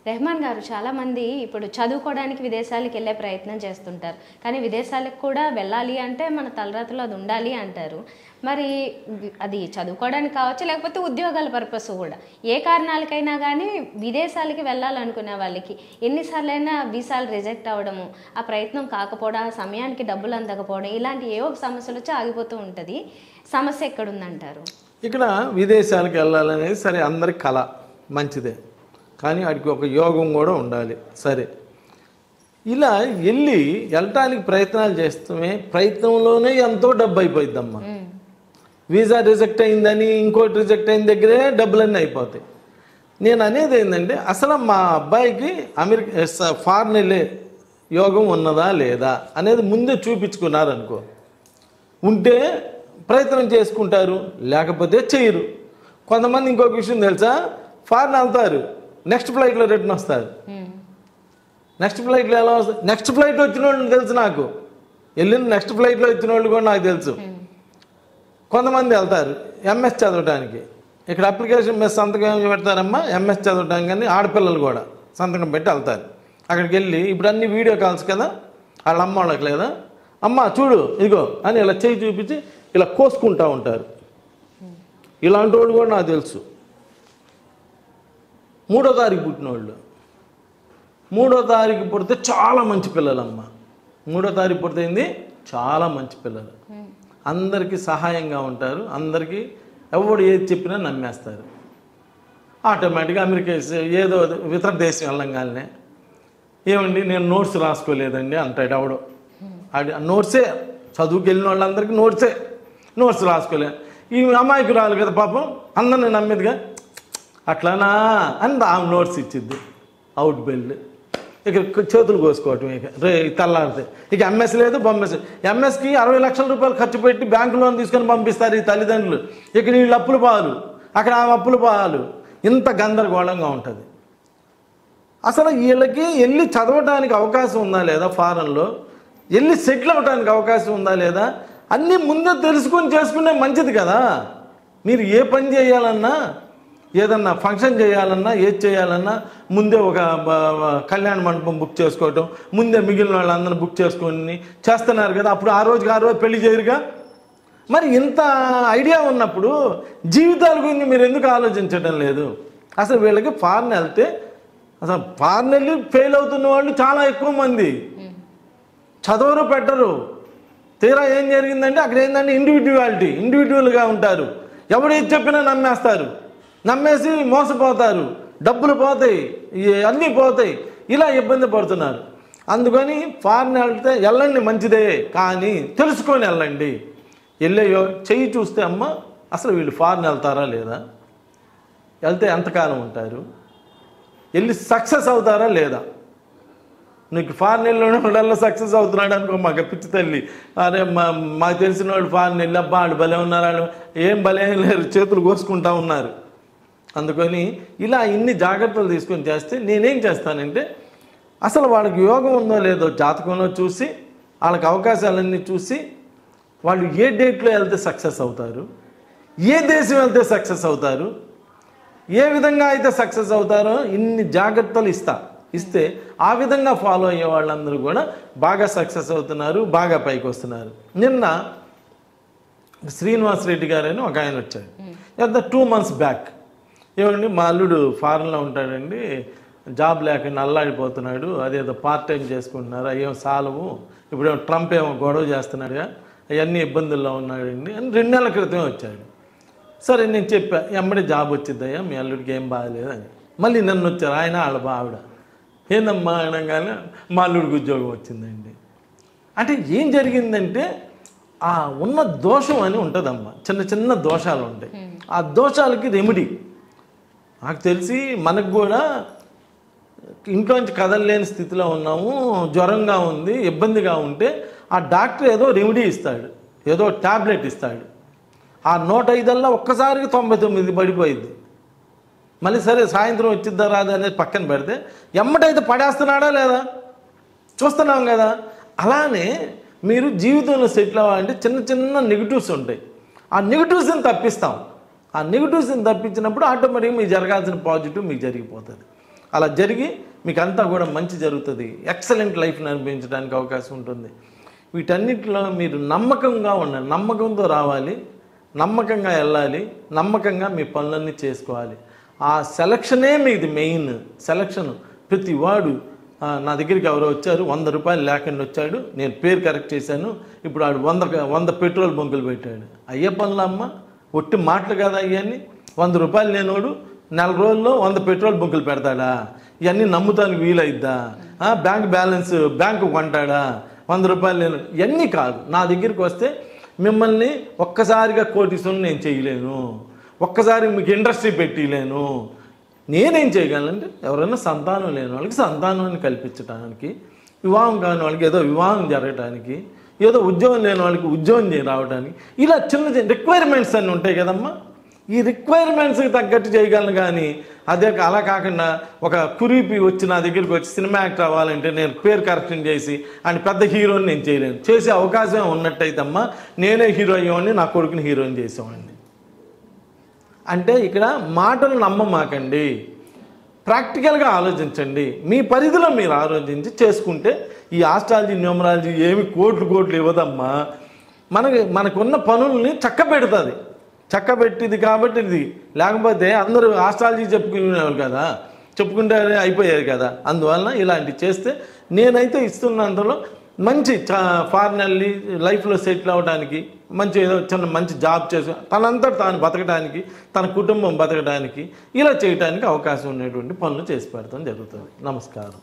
రెహమాన్ గారు, చాలామంది ఇప్పుడు చదువుకోవడానికి విదేశాలకు వెళ్ళే ప్రయత్నం చేస్తుంటారు. కానీ విదేశాలకు కూడా వెళ్ళాలి అంటే మన తలరాతలో అది ఉండాలి అంటారు. మరి అది చదువుకోవడానికి కావచ్చు, లేకపోతే ఉద్యోగాల పర్పస్ కూడా, ఏ కారణాలకైనా కానీ విదేశాలకి వెళ్ళాలనుకునే వాళ్ళకి ఎన్నిసార్లైనా వీసాలు రిజెక్ట్ అవ్వడము, ఆ ప్రయత్నం కాకపోవడం, ఆ సమయానికి డబ్బులు అందకపోవడం, ఇలాంటి ఏవో సమస్యలు వచ్చి ఆగిపోతూ ఉంటుంది. సమస్య ఎక్కడుందంటారు? ఇక్కడ విదేశాలకు వెళ్ళాలనేది సరే అందరి కళ, మంచిదే. కానీ వాడికి ఒక యోగం కూడా ఉండాలి. సరే, ఇలా వెళ్ళటానికి ప్రయత్నాలు చేస్తామే, ప్రయత్నంలోనే ఎంతో డబ్బు అయిపోయిద్దమ్మా. వీసా రిజెక్ట్ అయిందని ఇంకోటి రిజెక్ట్ అయిన దగ్గరే డబ్బులన్నీ అయిపోతాయి. నేను అనేది ఏంటంటే, అసలు మా అబ్బాయికి ఫారెన్ వెళ్ళే యోగం ఉన్నదా లేదా అనేది ముందే చూపించుకున్నారనుకో, ఉంటే ప్రయత్నం చేసుకుంటారు, లేకపోతే చేయరు. కొంతమంది ఇంకొక విషయం తెలుసా, ఫారెన్ వెళ్తారు, నెక్స్ట్ ఫ్లైట్లో రిటర్న్ వస్తారు. నెక్స్ట్ ఫ్లైట్లో ఎలా వస్తారు? నెక్స్ట్ ఫ్లైట్ వచ్చిన వాళ్ళు తెలుసు నాకు, వెళ్ళిన నెక్స్ట్ ఫ్లైట్లో వచ్చిన వాళ్ళు కూడా నాకు తెలుసు. కొంతమంది వెళ్తారు ఎంఎస్ చదవడానికి, ఇక్కడ అప్లికేషన్ మీద సంతకం పెడతారమ్మా, ఎంఎస్ చదవడానికి. కానీ ఆడపిల్లలు కూడా సంతకం పెట్టి వెళ్తారు. అక్కడికి వెళ్ళి ఇప్పుడు అన్ని వీడియో కాల్స్ కదా, వాళ్ళ అమ్మ వాళ్ళకి లేదా, అమ్మ చూడు ఇదిగో అని ఇలా చేయి చూపించి ఇలా కోసుకుంటూ ఉంటారు. ఇలాంటి వాళ్ళు కూడా నాకు తెలుసు. 3వ తారీఖు పుట్టిన వాళ్ళు, 3వ తారీఖు పుడితే చాలా మంచి పిల్లలమ్మ. 3వ తారీఖు పుడితే చాలా మంచి పిల్లలు, అందరికీ సహాయంగా ఉంటారు, అందరికీ ఎవడు ఏది చెప్పినా నమ్మేస్తారు. ఆటోమేటిక్గా అమెరికా ఏదో ఇతర దేశం వెళ్ళంగానే, ఏమండి నేను నోట్స్ రాసుకోలేదండి అంటాడు ఎవడో. అది నోట్సే, చదువుకు వెళ్ళిన వాళ్ళందరికీ నోట్స్ రాసుకోలేదు. ఈ అమాయకురాలు కదా పాపం, అందరిని నమ్మేదిగా, అట్లానా అని ఆమె నోట్స్ ఇచ్చిద్ది. అవుట్ బెల్, ఇక చేతులు కోసుకోవటం, ఇక తెల్లారితే ఇక ఎంఎస్ లేదు బొమ్మెస్. ఎంఎస్కి 60 లక్షల రూపాయలు ఖర్చు పెట్టి బ్యాంకు లోన్ తీసుకొని పంపిస్తారు ఈ తల్లిదండ్రులు. ఇక్కడ వీళ్ళు అప్పులు పాలు, అక్కడ ఆమె అప్పులు పాలు, ఇంత గందరగోళంగా ఉంటుంది. అసలు వీళ్ళకి వెళ్ళి చదవడానికి అవకాశం ఉందా లేదా, ఫారెన్లో వెళ్ళి సెటిల్ అవ్వడానికి అవకాశం ఉందా లేదా, అన్నీ ముందే తెలుసుకొని చేసుకునే మంచిది కదా. మీరు ఏ పని చేయాలన్నా, ఏదన్నా ఫంక్షన్ చేయాలన్నా, ఏది చేయాలన్నా ముందే ఒక కళ్యాణ మండపం బుక్ చేసుకోవటం, ముందే మిగిలిన వాళ్ళందరినీ బుక్ చేసుకొని చేస్తున్నారు కదా. అప్పుడు ఆ రోజుకి ఆ రోజు పెళ్లి చేయరుగా. మరి ఇంత ఐడియా ఉన్నప్పుడు జీవితాల గురించి మీరు ఎందుకు ఆలోచించడం లేదు? అసలు వీళ్ళకి ఫారెన్ వెళ్తే, అసలు ఫారెన్ వెళ్ళి ఫెయిల్ అవుతున్న వాళ్ళు చాలా ఎక్కువ మంది, చదవరు పెట్టరు. తీరా ఏం జరిగిందంటే అక్కడ ఏంటంటే ఇండివిజువల్గా ఉంటారు, ఎవడేది చెప్పినా నమ్మేస్తారు, నమ్మేసి మోసపోతారు, డబ్బులు పోతాయి, అన్నీ పోతాయి, ఇలా ఇబ్బంది పడుతున్నారు. అందుకని ఫారెన్ వెళ్తే వెళ్ళండి మంచిదే, కానీ తెలుసుకొని వెళ్ళండి. వెళ్ళేయో చెయ్యి చూస్తే అమ్మ అసలు వీళ్ళు ఫారెన్ వెళ్తారా లేదా, వెళ్తే ఎంతకాలం ఉంటారు, వెళ్ళి సక్సెస్ అవుతారా లేదా. నీకు ఫారెన్ వెళ్ళిన సక్సెస్ అవుతున్నాడు అనుకో, మాకు పిచ్చి తల్లి, అరే మాకు తెలిసిన వాళ్ళు ఫారెన్ వెళ్ళి అబ్బా వాళ్ళు భలే ఉన్నారు, వాళ్ళు ఏం భలే లేరు, చేతులు కోసుకుంటా ఉన్నారు. అందుకని ఇలా ఇన్ని జాగ్రత్తలు తీసుకొని చేస్తే నేనేం చేస్తానంటే, అసలు వాళ్ళకి యోగం ఉందో లేదో జాతకంలో చూసి, వాళ్ళకి అవకాశాలన్నీ చూసి, వాళ్ళు ఏ డేట్లో వెళ్తే సక్సెస్ అవుతారు, ఏ దేశం వెళ్తే సక్సెస్ అవుతారు, ఏ విధంగా అయితే సక్సెస్ అవుతారో ఇన్ని జాగ్రత్తలు ఇస్తే ఆ విధంగా ఫాలో అయ్యే వాళ్ళందరూ కూడా బాగా సక్సెస్ అవుతున్నారు, బాగా పైకి వస్తున్నారు. నిన్న శ్రీనివాస్ రెడ్డి గారు అని ఒక ఆయన వచ్చాడు, 2 months బ్యాక్. ఏమండి మా అల్లుడు ఫారెన్లో ఉంటాడండి, జాబ్ లేకుండా అల్లాడిపోతున్నాడు, అదేదో పార్ట్ టైం చేసుకుంటున్నారు, అయ్యేం సాలవు, ఇప్పుడు ట్రంప్ ఏమో గొడవ చేస్తున్నాడుగా, అవన్నీ ఇబ్బందుల్లో ఉన్నాడండి అని 2 నెలల క్రితం వచ్చాడు. సరే నేను చెప్పా, ఎమ్మడే జాబ్ వచ్చిద్దయ్యా, మీ అల్లుడికి ఏం బాగాలేదు అని. మళ్ళీ నన్ను వచ్చారు ఆయన వాళ్ళ ఆవిడ, ఏందమ్మా అనగానే మా అల్లుడికి ఉద్యోగం వచ్చిందండి. అంటే ఏం జరిగిందంటే, ఆ ఉన్న దోషం అని ఉంటుందమ్మా, చిన్న దోషాలు ఉంటాయి, ఆ దోషాలకి రెమెడీ. నాకు తెలిసి మనకు కూడా ఇంట్లోంచి కదలలేని స్థితిలో ఉన్నాము, జ్వరంగా ఉంది, ఇబ్బందిగా ఉంటే ఆ డాక్టర్ ఏదో రెమెడీ ఇస్తాడు, ఏదో ట్యాబ్లెట్ ఇస్తాడు. ఆ 105 ఒక్కసారికి 99 పడిపోయింది. మళ్ళీ సరే సాయంత్రం వచ్చిద్దా రాదా అనేది పక్కన పెడితే ఎమ్మటైతే పడేస్తున్నాడా లేదా చూస్తున్నాం కదా. అలానే మీరు జీవితంలో సెటిల్ అవ్వాలంటే చిన్న నెగిటివ్స్ ఉంటాయి, ఆ నెగిటివ్స్ని తప్పిస్తాం. ఆ నెగిటివ్స్ని తప్పించినప్పుడు ఆటోమేటిక్గా మీకు జరగాల్సిన పాజిటివ్ మీకు జరిగిపోతుంది. అలా జరిగి మీకు అంతా కూడా మంచి జరుగుతుంది, ఎక్సలెంట్ లైఫ్ని అనుభవించడానికి అవకాశం ఉంటుంది. వీటన్నిటిలో మీరు నమ్మకంగా ఉండాలి, నమ్మకంతో రావాలి, నమ్మకంగా వెళ్ళాలి, నమ్మకంగా మీ పనులన్నీ చేసుకోవాలి. ఆ సెలక్షనే మీది మెయిన్ సెలక్షన్. ప్రతి వాడు నా దగ్గరికి ఎవరో వచ్చారు, 100 రూపాయలు లేకుండా వచ్చాడు, నేను పేరు కరెక్ట్ చేశాను, ఇప్పుడు ఆడు 100 పెట్రోల్ బంకులు పెట్టాడు. అయ్యే పనులమ్మ, ఒట్టి మాటలు కాదా ఇవన్నీ? 100 రూపాయలు లేనోడు నెల రోజుల్లో 100 పెట్రోల్ బంకులు పెడతాడా? ఇవన్నీ నమ్ముతానికి వీలైద్దా? బ్యాంక్ బ్యాలెన్స్ బ్యాంకు కొంటాడా? 100 రూపాయలు లేను ఇవన్నీ కాదు. నా దగ్గరికి వస్తే మిమ్మల్ని ఒక్కసారిగా కోటీశ్వరుని నేను చేయలేను, ఒక్కసారి మీకు ఇండస్ట్రీ పెట్టలేను. నేనేం చేయగలనంటే ఎవరైనా సంతానం లేని వాళ్ళకి సంతానాన్ని కల్పించడానికి, వివాహం కాని వాళ్ళకి ఏదో వివాహం జరగటానికి, ఏదో ఉద్యోగం లేని వాళ్ళకి ఉద్యోగం రావడానికి, ఇలా చిన్న చిన్న రిక్వైర్మెంట్స్ అన్నీ ఉంటాయి కదమ్మా. ఈ రిక్వైర్మెంట్స్కి తగ్గట్టు చేయగలను. కానీ అదే అలా కాకుండా ఒక కురీపి వచ్చి నా దగ్గరికి వచ్చి సినిమా యాక్టర్ అవ్వాలంటే నేను పేరు కరెక్షన్ చేసి అండ్ పెద్ద హీరోని నేను చేయలేను. చేసే అవకాశం ఉన్నట్టయితే అమ్మా నేనే హీరో అయ్యేవాడిని, నా కొడుకుని హీరోని చేసేవాడిని. అంటే ఇక్కడ మాటలు నమ్మమాకండి, ప్రాక్టికల్గా ఆలోచించండి. మీ పరిధిలో మీరు ఆలోచించి చేసుకుంటే ఈ ఆస్ట్రాలజీ న్యూమరాలజీ ఏమి కోట్లు ఇవ్వదమ్మా. మనకున్న పనుల్ని చక్కబెడుతుంది, చక్కబెట్టింది కాబట్టి ఇది. లేకపోతే అందరూ ఆస్ట్రాలజీ చెప్పుకునేవాళ్ళు కదా, చెప్పుకుంటే అయిపోయారు కదా. అందువలన ఇలాంటివి చేస్తే నేనైతే ఇస్తున్నంతలో మంచి ఫారెన్ వెళ్ళి లైఫ్లో సెటిల్ అవ్వడానికి, మంచి ఏదో చిన్న మంచి జాబ్ చేసి తనంతా తాను బతకడానికి, తన కుటుంబం బతకడానికి, ఇలా చేయడానికి అవకాశం ఉన్నటువంటి పనులు చేసి పెడతాం జరుగుతుంది. నమస్కారం.